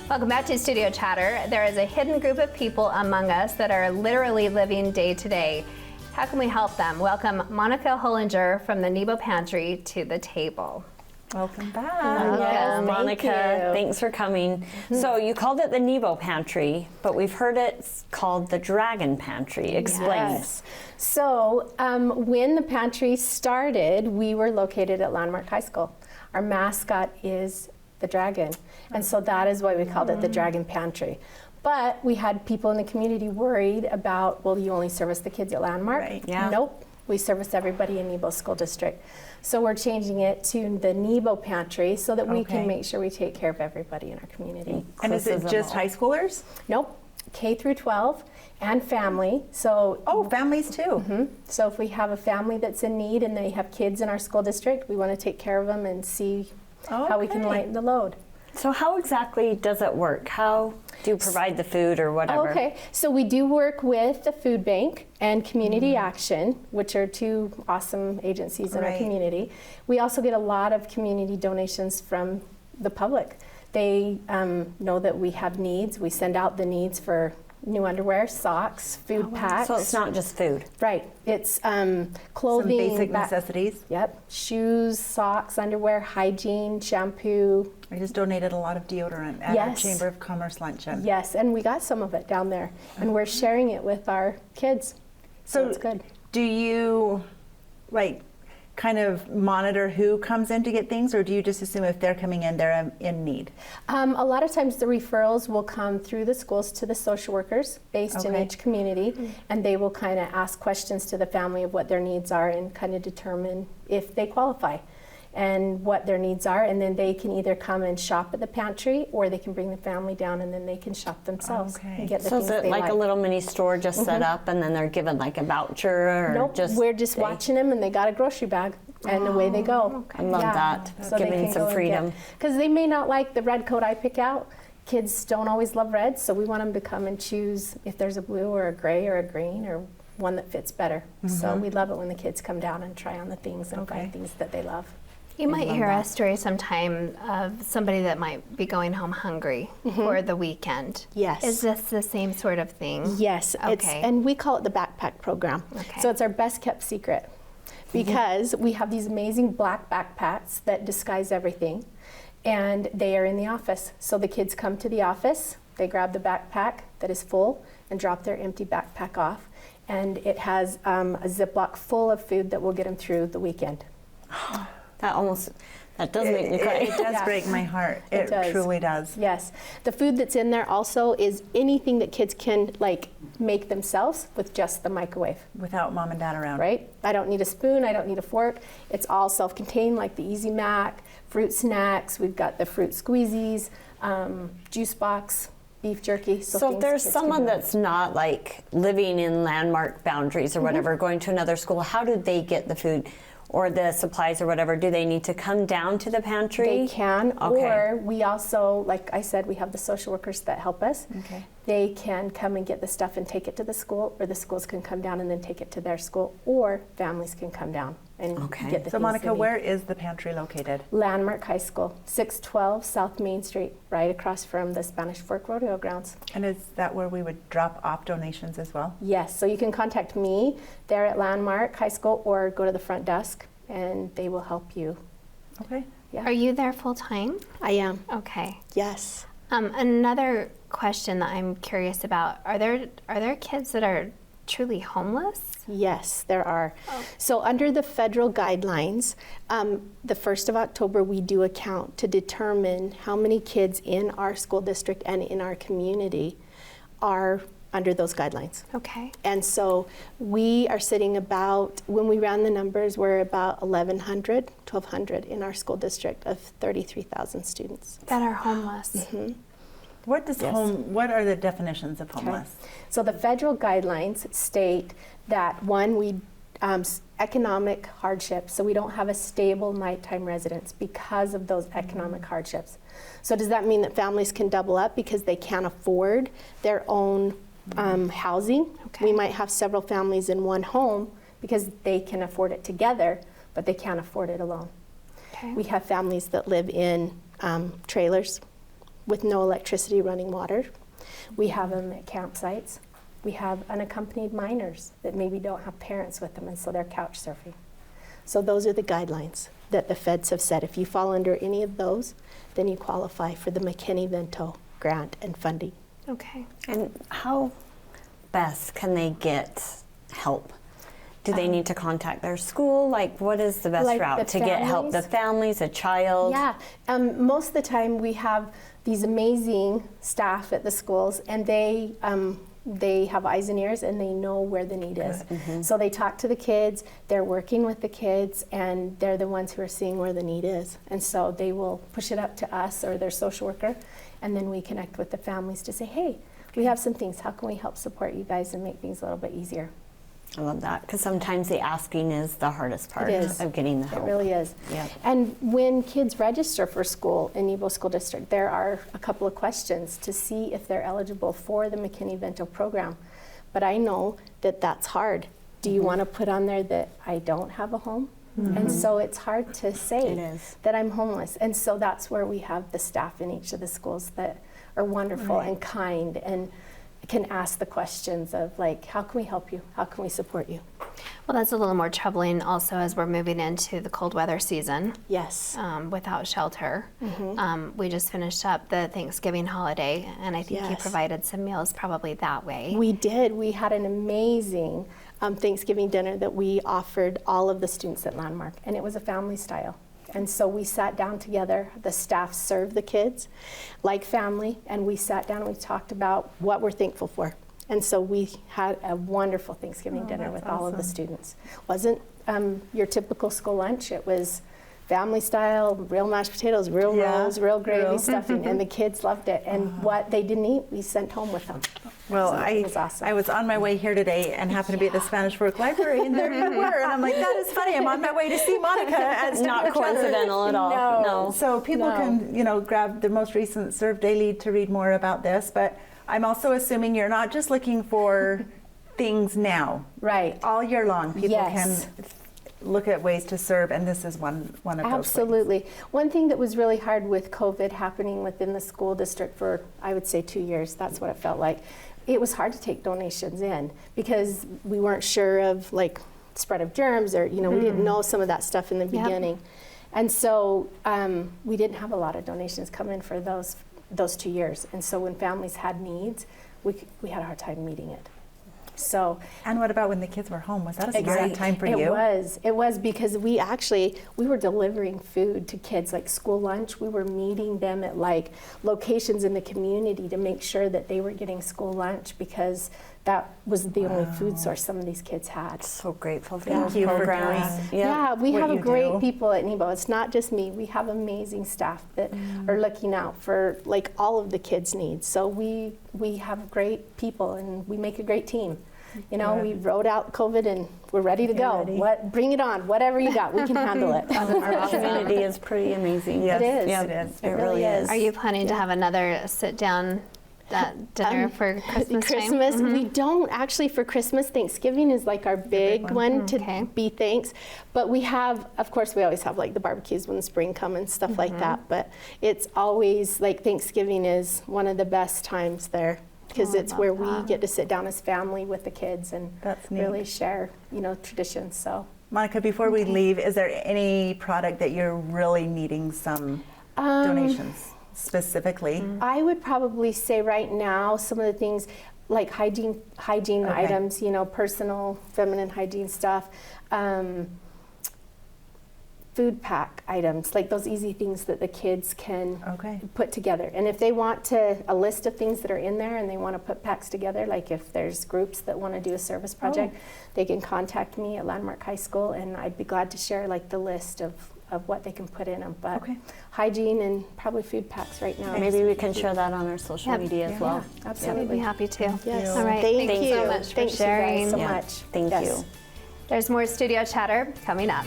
Welcome back to Studio Chatter. There is a hidden group of people among us that are literally living day to day. How can we help them? Welcome Monica Hullinger from the Nebo Pantry to the table. Welcome back. Yes, Monica, thanks for coming. So you called it the Nebo Pantry, but we've heard it's called the Dragon Pantry. Explain. Yes. So when the pantry started, we were located at Landmark High School. Our mascot is the dragon, and so that is why we called it the Dragon Pantry. But we had people in the community worried about, well, you only service the kids at Landmark? Right. Yeah. Nope, we service everybody in Nebo School District. So we're changing it to the Nebo Pantry so that we can make sure we take care of everybody in our community. And is it just high schoolers? Nope, K through 12 and family. So families too. So if we have a family that's in need and they have kids in our school district, we want to take care of them and see how we can lighten the load. So how exactly does it work? How do you provide the food or whatever? Okay, so we do work with the Food Bank and Community Action, which are two awesome agencies in our community. We also get a lot of community donations from the public. They know that we have needs. We send out the needs for new underwear, socks, food packs. So it's not just food. Right. It's clothing. Some basic necessities. Yep. Shoes, socks, underwear, hygiene, shampoo. I just donated a lot of deodorant at our Chamber of Commerce luncheon. Yes, and we got some of it down there. And we're sharing it with our kids. So it's good. Do you kind of monitor who comes in to get things, or do you just assume if they're coming in, they're in need? A lot of times the referrals will come through the schools to the social workers based in each community, and they will kind of ask questions to the family of what their needs are and kind of determine if they qualify and what their needs are, and then they can either come and shop at the pantry or they can bring the family down and then they can shop themselves and get the things So is it they like a little mini store just set up and then they're given like a voucher or Nope, we're just watching them and they got a grocery bag and away they go. I love that. So giving some freedom. Because they may not like the red coat I pick out. Kids don't always love red, so we want them to come and choose if there's a blue or a gray or a green or one that fits better. So we love it when the kids come down and try on the things and find things that they love. You might hear a story sometime of somebody that might be going home hungry for the weekend. Yes. Is this the same sort of thing? Yes. Okay. And we call it the backpack program. Okay. So it's our best kept secret because we have these amazing black backpacks that disguise everything, and they are in the office. So the kids come to the office, they grab the backpack that is full and drop their empty backpack off, and it has a Ziploc full of food that will get them through the weekend. That does make me cry. It does break my heart. It truly does. Yes. The food that's in there also is anything that kids can make themselves with just the microwave. Without mom and dad around. Right? I don't need a spoon, I don't need a fork. It's all self-contained, like the Easy Mac, fruit snacks, we've got the fruit squeezies, juice box, beef jerky. So if there's someone that's not living in Landmark boundaries or whatever, going to another school, how do they get the food or the supplies or whatever? Do they need to come down to the pantry? They can, or we also, like I said, we have the social workers that help us. They can come and get the stuff and take it to the school, or the schools can come down and then take it to their school, or families can come down and get the So things Monica, where is the pantry located? Landmark High School, 612 South Main Street, right across from the Spanish Fork Rodeo grounds. And is that where we would drop off donations as well? Yes, so you can contact me there at Landmark High School or go to the front desk and they will help you. Okay. Yeah. Are you there full time? I am. Okay. Yes. Another question that I'm curious about, are there kids that are truly homeless? Yes, there are. So under the federal guidelines, the 1st of October, we do a count to determine how many kids in our school district and in our community are under those guidelines. Okay. And so we are sitting about, when we ran the numbers, we're about 1,200 in our school district of 33,000 students. That are homeless. What does what are the definitions of homeless? So the federal guidelines state that we economic hardship, so we don't have a stable nighttime residence because of those economic hardships. So does that mean that families can double up because they can't afford their own housing? We might have several families in one home because they can afford it together, but they can't afford it alone. We have families that live in trailers with no electricity, running water. We have them at campsites. We have unaccompanied minors that maybe don't have parents with them, and so they're couch surfing. So those are the guidelines that the feds have said. If you fall under any of those, then you qualify for the McKinney-Vento grant and funding. Okay. And how best can they get help? Do they need to contact their school? Like, what is the best Like route the to get help? The families, a child? Yeah, most of the time we have these amazing staff at the schools, and they have eyes and ears, and they know where the need is. So they talk to the kids, they're working with the kids, and they're the ones who are seeing where the need is. And so they will push it up to us or their social worker, and then we connect with the families to say, hey, we have some things. How can we help support you guys and make things a little bit easier? I love that, because sometimes the asking is the hardest part of getting the help. It really is. Yeah. And when kids register for school in Nebo School District, there are a couple of questions to see if they're eligible for the McKinney-Vento program. But I know that that's hard. Do you want to put on there that I don't have a home? And so it's hard to say that I'm homeless. And so that's where we have the staff in each of the schools that are wonderful and kind and can ask the questions of like, how can we help you? How can we support you? Well, that's a little more troubling also as we're moving into the cold weather season. Yes. Without shelter. We just finished up the Thanksgiving holiday, and I think you provided some meals probably that way. We did. We had an amazing Thanksgiving dinner that we offered all of the students at Landmark, and it was a family style. And so we sat down together, the staff served the kids like family, and we sat down and we talked about what we're thankful for. And so we had a wonderful Thanksgiving dinner with all of the students. Wasn't your typical school lunch, it was family style, real mashed potatoes, real rolls, real gravy, stuffing, and the kids loved it. And what they didn't eat, we sent home with them. Well, So it was awesome. I was on my way here today and happened to be at the Spanish Work Library, and there you were. And I'm like, that is funny. I'm on my way to see Monica. It's not coincidental at all. No. So people can, grab the most recent Serve Daily to read more about this. But I'm also assuming you're not just looking for things now. Right. All year long, people can look at ways to serve, and this is one of those ways. Absolutely. One thing that was really hard with COVID happening within the school district for, I would say, 2 years, that's what it felt like. It was hard to take donations in because we weren't sure of like spread of germs or, we didn't know some of that stuff in the beginning. And so we didn't have a lot of donations come in for those 2 years. And so when families had needs, we had a hard time meeting it. So, and what about when the kids were home? Was that a scary time for you? It was because we were delivering food to kids, like school lunch. We were meeting them at like locations in the community to make sure that they were getting school lunch because that was the only food source some of these kids had. So grateful for Thank you for doing we have great do. people at Nebo. It's not just me. We have amazing staff that are looking out for like all of the kids' needs. So we have great people and we make a great team. We rode out COVID and we're ready to go. Bring it on. Whatever you got, we can handle it. Our community is pretty amazing. Yes, it is. Yeah, it is. It really is. Are you planning to have another sit-down dinner for Christmas time? We don't actually for Christmas. Thanksgiving is like our big one to be thanks. But we have, of course, we always have like the barbecues when the spring comes and stuff like that. But it's always like Thanksgiving is one of the best times there. Because it's where we get to sit down as family with the kids and really share, traditions. So, Monica, before we leave, is there any product that you're really needing some donations specifically? I would probably say right now some of the things like hygiene items, personal feminine hygiene stuff. Food pack items, like those easy things that the kids can put together. And if they want a list of things that are in there and they want to put packs together, like if there's groups that want to do a service project, they can contact me at Landmark High School and I'd be glad to share like the list of what they can put in them. But hygiene and probably food packs right now. Maybe we can share that on our social media as well. Absolutely. I'd be happy to. Yes. All right. Thank you so much for Thanks sharing. you guys so much. Thank you. There's more studio chatter coming up.